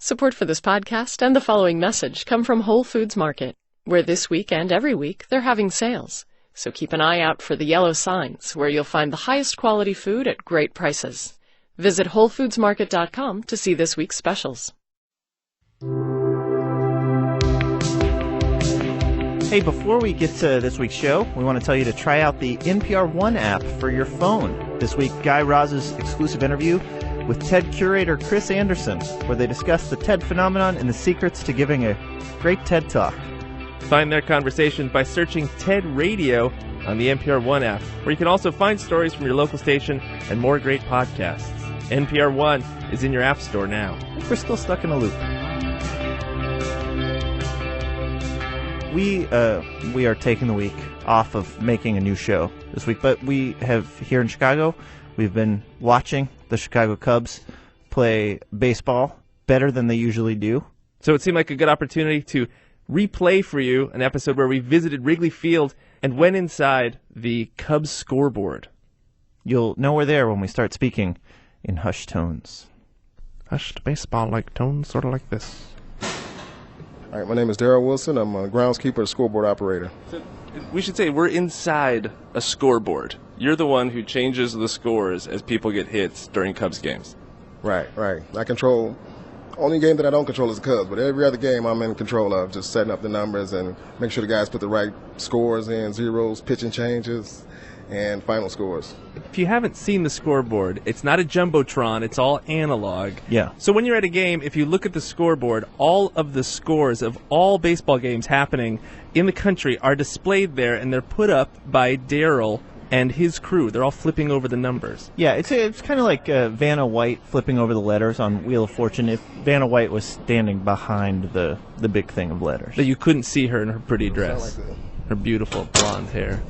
Support for this podcast and the following message come from Whole Foods Market, where this week and every week they're having sales. So keep an eye out for the yellow signs, where you'll find the highest quality food at great prices. Visit WholeFoodsMarket.com to see this week's specials. Hey, before we get to this week's show, we want to tell you to try out the NPR One app for your phone. This week, Guy Raz's exclusive interview with TED curator Chris Anderson, where they discuss the TED phenomenon and the secrets to giving a great TED Talk. Find their conversation by searching TED Radio on the NPR One app, where you can also find stories from your local station and more great podcasts. NPR One is in your app store now. I think we're still stuck in a loop. We are taking the week off of making a new show this week, but we have here in Chicago, we've been watching the Chicago Cubs play baseball better than they usually do. So it seemed like a good opportunity to replay for you an episode where we visited Wrigley Field and went inside the Cubs scoreboard. You'll know we're there when we start speaking in hushed tones. Hushed baseball-like tones, sort of like this. All right, my name is Darrell Wilson. I'm a groundskeeper, scoreboard operator. So we should say we're inside a scoreboard. You're the one who changes the scores as people get hits during Cubs games. Right. I control. Only game that I don't control is the Cubs, but every other game I'm in control of, just setting up the numbers and make sure the guys put the right scores in, zeros, pitching changes, and final scores. If you haven't seen the scoreboard, it's not a jumbotron, it's all analog. Yeah. So when you're at a game, if you look at the scoreboard, all of the scores of all baseball games happening in the country are displayed there, and they're put up by Darrell and his crew. They're all flipping over the numbers. Yeah, it's kind of like Vanna White flipping over the letters on Wheel of Fortune if Vanna White was standing behind the big thing of letters. But you couldn't see her in her pretty dress, her beautiful blonde hair.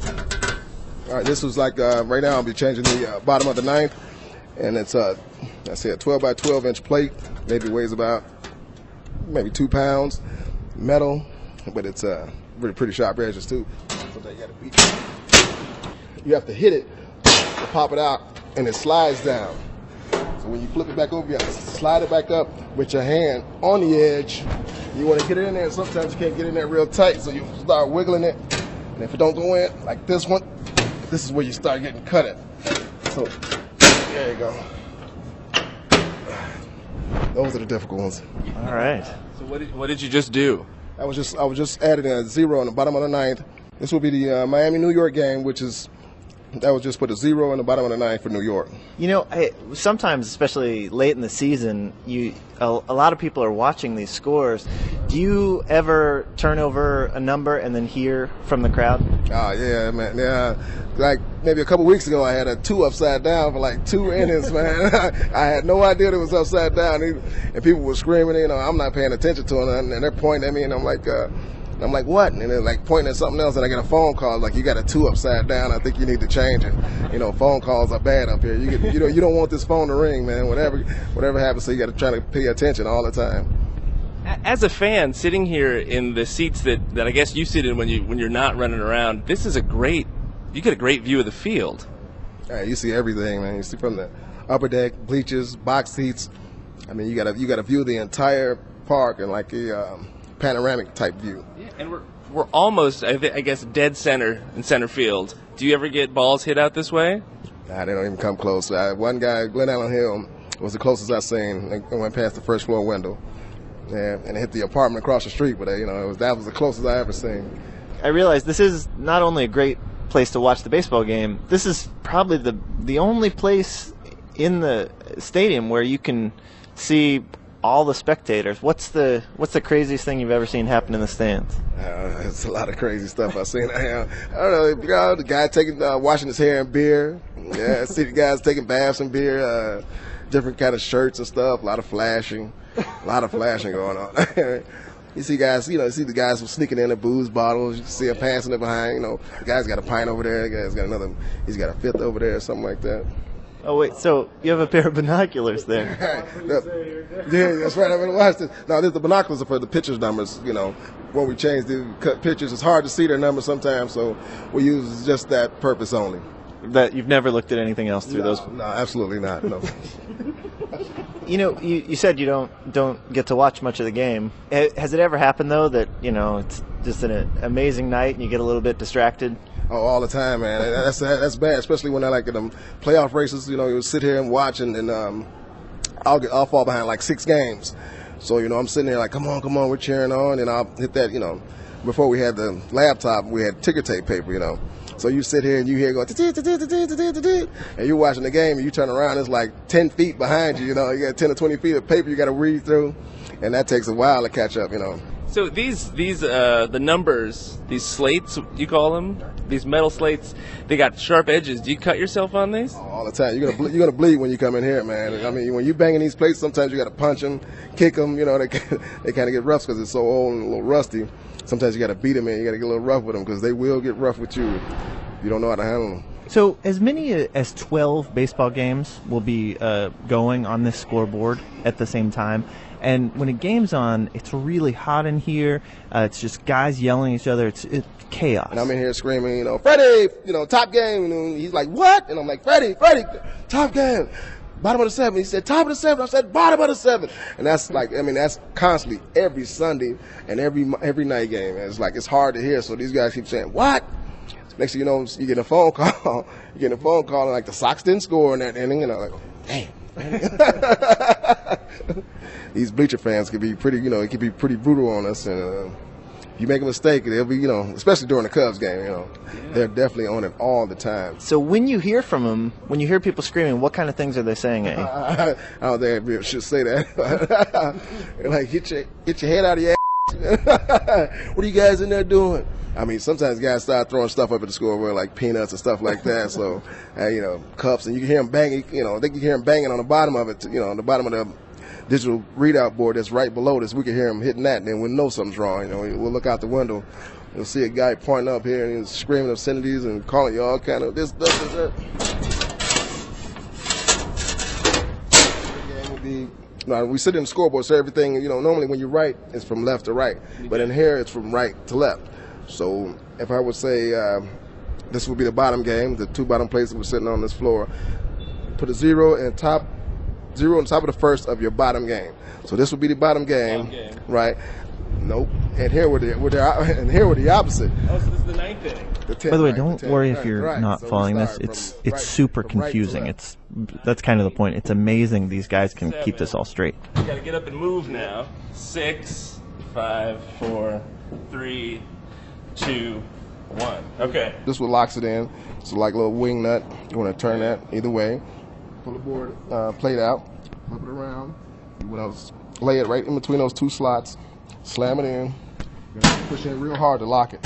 All right, this was like, right now I'll be changing the bottom of the ninth, and it's a 12 by 12 inch plate, maybe weighs about 2 pounds, metal, but it's really pretty sharp edges too. You have to hit it to pop it out, and it slides down. So when you flip it back over, you have to slide it back up with your hand on the edge. You want to get it in there, and sometimes you can't get in there real tight, so you start wiggling it, and if it don't go in, like this one, this is where you start getting cut at. So, there you go. Those are the difficult ones. All right. So what did you just do? I was just adding a zero on the bottom of the ninth. This will be the Miami-New York game, that was just put a zero in the bottom of the ninth for New York. You know, sometimes, especially late in the season, a lot of people are watching these scores. Do you ever turn over a number and then hear from the crowd? Oh, yeah, man. Yeah. Like maybe a couple weeks ago, I had a 2 upside down for like 2 innings, man. I had no idea it was upside down. And people were screaming, I'm not paying attention to them. And they're pointing at me, and I'm like, what? And they're like pointing at something else, and I get a phone call like, you got a 2 upside down. I think you need to change it. Phone calls are bad up here. You don't want this phone to ring, man. Whatever happens, so you got to try to pay attention all the time. As a fan, sitting here in the seats that I guess you sit in when you're not running around, you get a great view of the field. Yeah, you see everything, man. You see from the upper deck, bleachers, box seats. I mean, you got to view the entire park in like a panoramic type view. Yeah, and we're almost, I guess, dead center in center field. Do you ever get balls hit out this way? Nah, they don't even come close. One guy, Glenn Allen Hill, was the closest I've seen. It went past the first floor window, and it hit the apartment across the street. But that was the closest I ever seen. I realize this is not only a great place to watch the baseball game. This is probably the only place in the stadium where you can see all the spectators. What's the craziest thing you've ever seen happen in the stands? It's a lot of crazy stuff I've seen. I don't know, the guy washing his hair in beer. Yeah, I see the guys taking baths in beer, different kind of shirts and stuff. A lot of flashing going on. You see the guys sneaking in the booze bottles. You see them passing it behind. The guy's got a pint over there. The guy's got he's got a fifth over there or something like that. Oh, wait, so you have a pair of binoculars there. Yeah, that's right. I'm going to watch this. Now, the binoculars are for the pitchers' numbers. When we change the pitchers, it's hard to see their numbers sometimes, so we use just that purpose only. That you've never looked at anything else through those? No, absolutely not. No. You know, you said you don't get to watch much of the game. Has it ever happened though that it's just an amazing night and you get a little bit distracted? Oh, all the time, man. That's bad, especially when I like in them playoff races. You sit here and watch, and I'll fall behind like 6 games. So I'm sitting there like, come on, we're cheering on, and I'll hit that. Before we had the laptop, we had ticker tape paper. So you sit here and you hear it going, and you're watching the game, and you turn around, it's like 10 feet behind you. You got 10 or 20 feet of paper you got to read through, and that takes a while to catch up. So these the numbers, these slates you call them, these metal slates, they got sharp edges. Do you cut yourself on these? All the time. You're gonna bleed when you come in here, man. I mean, when you banging these plates, sometimes you got to punch them, kick them. They kind of get rough because it's so old and a little rusty. Sometimes you got to beat them in. You got to get a little rough with them because they will get rough with you if you don't know how to handle them. So as many as 12 baseball games will be going on this scoreboard at the same time. And when a game's on, it's really hot in here. It's just guys yelling at each other. It's chaos. And I'm in here screaming, Freddie, top game. And he's like, what? And I'm like, Freddie, top game. Bottom of the 7th. He said, top of the 7th. I said, bottom of the 7th. And that's that's constantly every Sunday and every night game. And it's hard to hear. So these guys keep saying, what? Next thing you know, you get a phone call. And like the Sox didn't score in that inning. Like, damn. These bleacher fans can be pretty, it can be pretty brutal on us. And if you make a mistake, they'll be, especially during the Cubs game, they're definitely on it all the time. So when you hear from them, when you hear people screaming, what kind of things are they saying at you? I don't think I should say that. Like, get your head out of your ass. What are you guys in there doing? I mean, sometimes guys start throwing stuff up at the scoreboard, like peanuts and stuff like that. So, cups, and you can hear them banging. They can hear them banging on the bottom of it. On the bottom of the digital readout board that's right below this. We can hear them hitting that, and then we'll know something's wrong. We'll look out the window. You'll see a guy pointing up here and he's screaming obscenities and calling you all kind of this, that. The game will be. We sit in the scoreboard, so everything. Normally when you write, it's from left to right, but in here it's from right to left. So if I would say this would be the bottom game, the 2 bottom places we're sitting on this floor, put a 0 on top of the first of your bottom game. So this would be the bottom game, right? Nope. And here we're the opposite. Oh, so this is the 9th inning. By the way, don't worry if you're not following this. It's super confusing. That's kind of the point. It's amazing these guys can keep this all straight. You got to get up and move now. 6, 5, 4, 3, 2, 1. Okay. This one locks it in. It's like a little wing nut. You want to turn that either way. Pull the board plate out, flip it around. You want to lay it right in between those 2 slots. Slam it in. You're gonna push in real hard to lock it.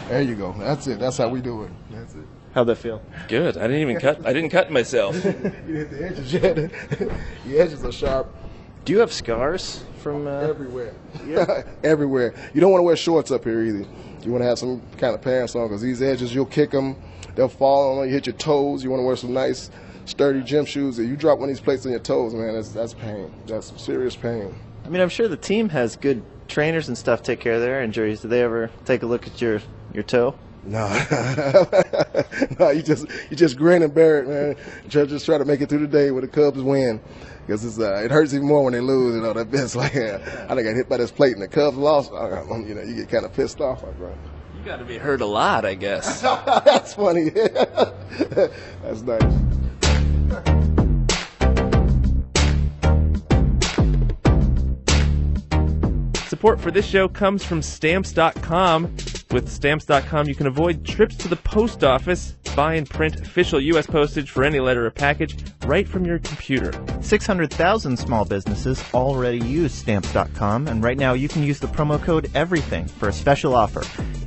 There you go. That's it. That's how we do it. That's it. How'd that feel? Good. I didn't cut myself. You hit the edges yet. The edges are sharp. Do you have scars from everywhere? Yeah. Everywhere. You don't want to wear shorts up here either. You want to have some kind of pants on because these edges, you'll kick them. They'll fall on you. Hit your toes. You want to wear some nice, sturdy gym shoes. If you drop one of these plates on your toes, man, that's pain. That's serious pain. I mean, I'm sure the team has good trainers and stuff take care of their injuries. Do they ever take a look at your toe? No. No, you just grin and bear it, man. Just try to make it through the day when the Cubs win. Because it hurts even more when they lose. That bit's like, I got hit by this plate and the Cubs lost. You get kind of pissed off, my brother. You got to be hurt a lot, I guess. That's funny. That's nice. Support for this show comes from Stamps.com. With Stamps.com, you can avoid trips to the post office, buy and print official U.S. postage for any letter or package right from your computer. 600,000 small businesses already use Stamps.com, and right now you can use the promo code EVERYTHING for a special offer.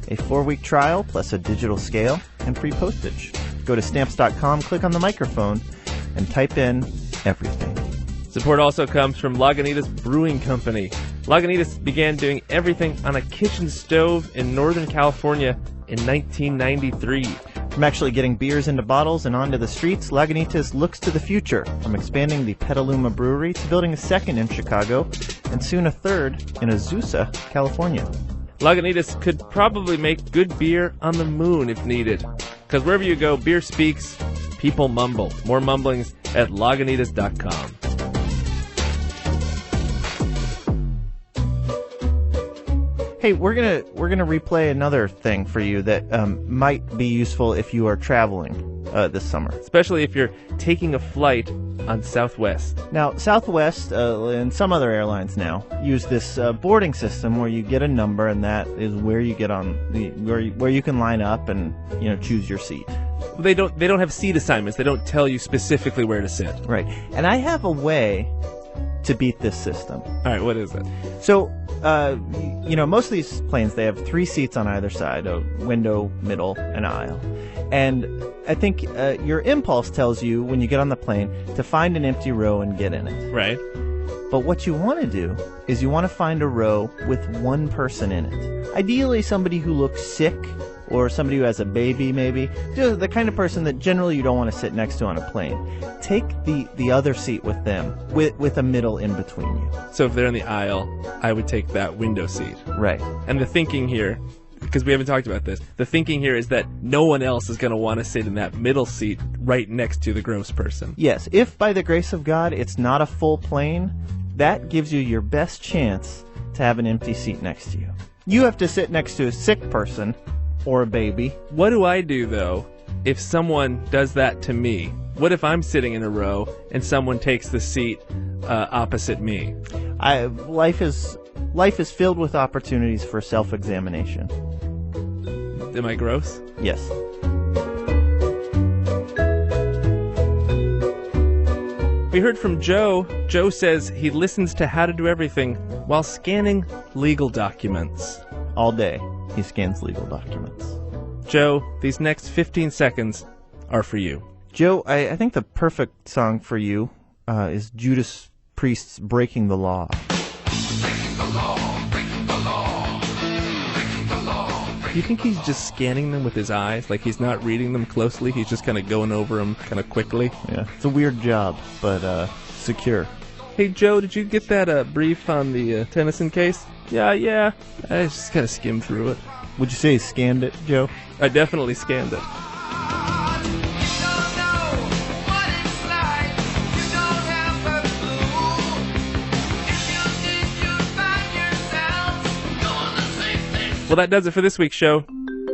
A 4-week trial plus a digital scale and free postage. Go to Stamps.com, click on the microphone, and type in everything. Support also comes from Lagunitas Brewing Company. Lagunitas began doing everything on a kitchen stove in Northern California in 1993. From actually getting beers into bottles and onto the streets, Lagunitas looks to the future, from expanding the Petaluma Brewery to building a second in Chicago, and soon a third in Azusa, California. Lagunitas could probably make good beer on the moon if needed. Because wherever you go, beer speaks, People mumble. More mumblings at Lagunitas.com. Hey, we're gonna replay another thing for you that might be useful if you are traveling this summer. Especially if you're taking a flight on Southwest. Now, Southwest and some other airlines now use this boarding system where you get a number, and that is where you get on where you can line up and choose your seat. They don't have seat assignments. They don't tell you specifically where to sit. Right. And I have a way to beat this system. All right, what is it? So, most of these planes, they have 3 seats on either side, a window, middle, and aisle. And I think your impulse tells you when you get on the plane to find an empty row and get in it. Right. But what you want to do is you want to find a row with one person in it. Ideally somebody who looks sick or somebody who has a baby maybe. Just the kind of person that generally you don't want to sit next to on a plane. Take the other seat with them, with a middle in between you. So if they're in the aisle, I would take that window seat. Right. And the thinking here, because we haven't talked about this, the thinking here is that no one else is going to want to sit in that middle seat right next to the gross person. Yes, if by the grace of God it's not a full plane, that gives you your best chance to have an empty seat next to you. You have to sit next to a sick person or a baby. What do I do, though, if someone does that to me? What if I'm sitting in a row and someone takes the seat opposite me? Life is filled with opportunities for self-examination. Am I gross? Yes. We heard from Joe. Joe says he listens to How to Do Everything while scanning legal documents. All day, he scans legal documents. Joe, these next 15 seconds are for you. Joe, I think the perfect song for you is Judas Priest's Breaking the Law. Breaking the law, breaking the law, breaking the law. Do you think he's just scanning them with his eyes? Like he's not reading them closely? He's just kind of going over them kind of quickly? Yeah, it's a weird job, but secure. Hey, Joe, did you get that brief on the Tennyson case? Yeah. I just kind of skimmed through it. Would you say you scanned it, Joe? I definitely scanned it. Well, that does it for this week's show.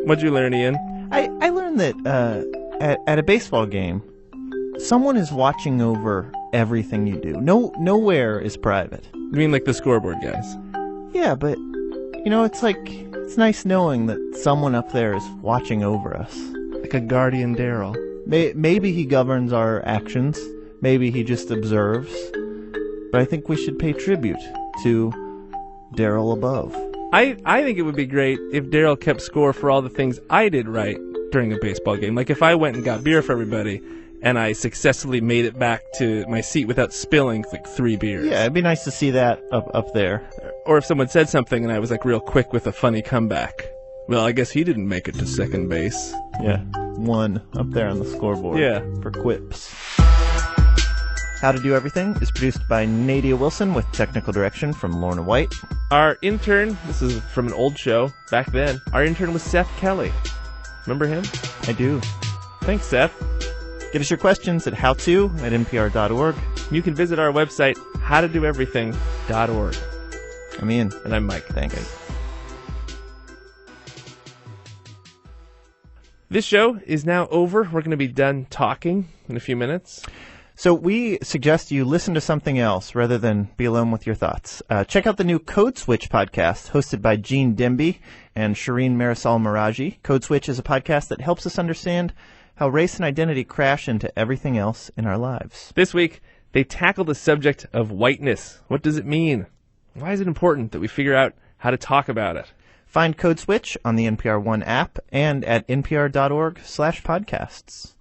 What'd you learn, Ian? I learned that at a baseball game, someone is watching over everything you do. Nowhere is private. You mean like the scoreboard guys? Yeah, but, it's nice knowing that someone up there is watching over us. Like a guardian Daryl. Maybe he governs our actions. Maybe he just observes. But I think we should pay tribute to Daryl above. I think it would be great if Daryl kept score for all the things I did right during a baseball game. Like if I went and got beer for everybody and I successfully made it back to my seat without spilling like 3 beers. Yeah, it'd be nice to see that up there. Or if someone said something and I was like real quick with a funny comeback. Well, I guess he didn't make it to second base. Yeah, 1 up there on the scoreboard. Yeah. For quips. How to Do Everything is produced by Nadia Wilson with technical direction from Lorna White. Our intern, this is from an old show back then, our intern was Seth Kelly. Remember him? I do. Thanks, Seth. Give us your questions at howto@npr.org. You can visit our website, howtodoeverything.org. I'm Ian. And I'm Mike. Thanks. This show is now over. We're going to be done talking in a few minutes. So we suggest you listen to something else rather than be alone with your thoughts. Check out the new Code Switch podcast hosted by Gene Demby and Shireen Marisol Meraji. Code Switch is a podcast that helps us understand how race and identity crash into everything else in our lives. This week, they tackle the subject of whiteness. What does it mean? Why is it important that we figure out how to talk about it? Find Code Switch on the NPR One app and at npr.org/podcasts.